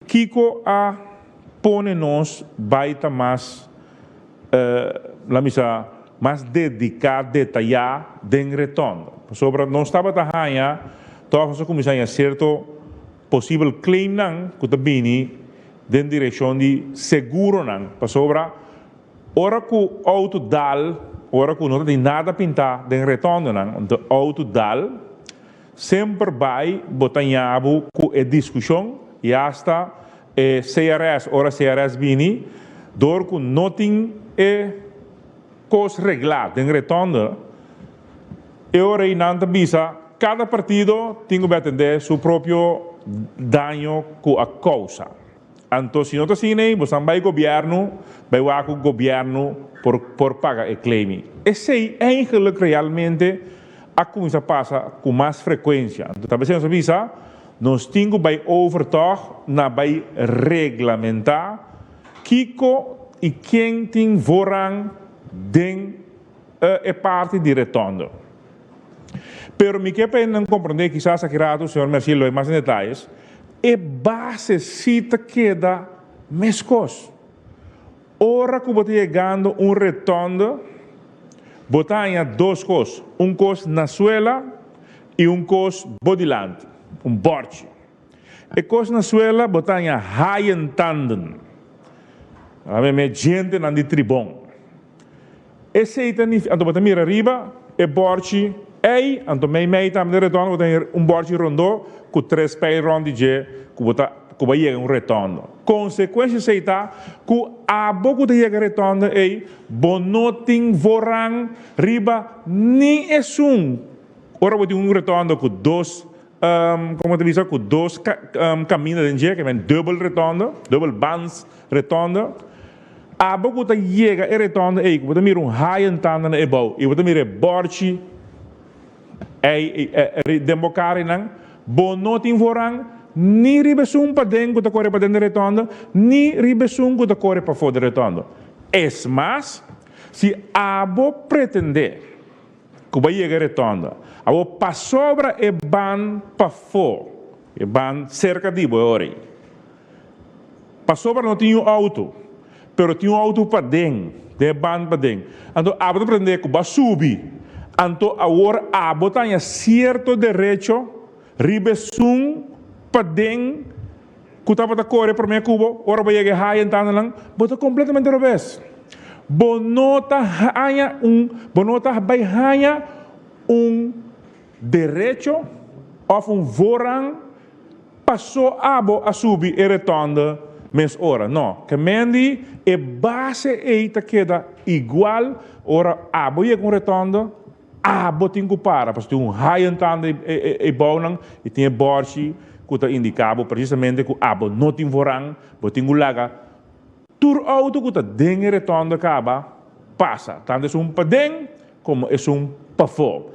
Kiko a pone-nos baita mais, la misa, mais dedicado, detalhar, den retorno. Sobre não estava a ganhar, talvez começar a certo possível claim não, que também den direção de seguro não, para sobre ora que o auto dal, ora que não tem nada pintar, den retorno não, o auto dal, sempre vai botar em abo com a discussão e hasta CRS, ora CRS bini, door que não tem coisa reglada, den retorno, e ora in anta bisa, cada partido tem que atender seu próprio dano com a causa. Então, se não está assim, você vai governo, vai o governo por pagar o claim. Esse é eigenlijk realmente a coisa passa com mais frequência. Então, talvez você bisa, nós temos que overtuig, na vai regulamentar, Kiko e quem tem vorang den é parte de retorno. Pero me queda não compreender, quizás aqui o senhor Marcelo é mais em detalhes, e base cita queda mescos. Ora que você chegando retorno, botanha duas coisas, coisa na suela e coisa bodilante, borte. E coisa na suela, botanha haientanden. A me gente não de tribom. Esse aí tem, então você mira arriba, e borte. Ei, então me também retorno, tem borte rondo, com 3 pés rondi je, que vai chegar retorno. Consequência seita, que a boca de chegar retorno, ei, bonoting vorang riba ni esum. Ora vai ter retorno com dois, como te diz, com dois caminhos de je, que vem double retorno, double bands retorno. A boca de chegar retorno, ei, que você mira high entando na ebau, e você mira borte democare nang bonoting vorang ni ribesum pa dengo da corre pa den retorno ni ribesum da corre pa fora retorno. Es mas se abo pretender que vai chegar retorno, abo pa sobra e ban pa fo, e ban cerca di ore. Pa sobra não tinha auto, pero tinha auto pa den, de ban pa den. Então abo pretender que vai subir. Então, agora, a botanha certo direito, ribesum, padeng, kutapa ta corre para minha cubo, ora vai chegar high então lang, bota completamente ao revés. Bonota vai hanya direito, ou vorang, passou abo a subir e retorna mes ora. Não, que mendi e base eita queda igual, ora abo e com retorno, botin ko para, porque tem high entando e baunan e tem borsi que está indicado precisamente que abo não tem vorang, botin ko laga tur auto que está dentro retorno acaba passa, tanto é padeng como é pafo.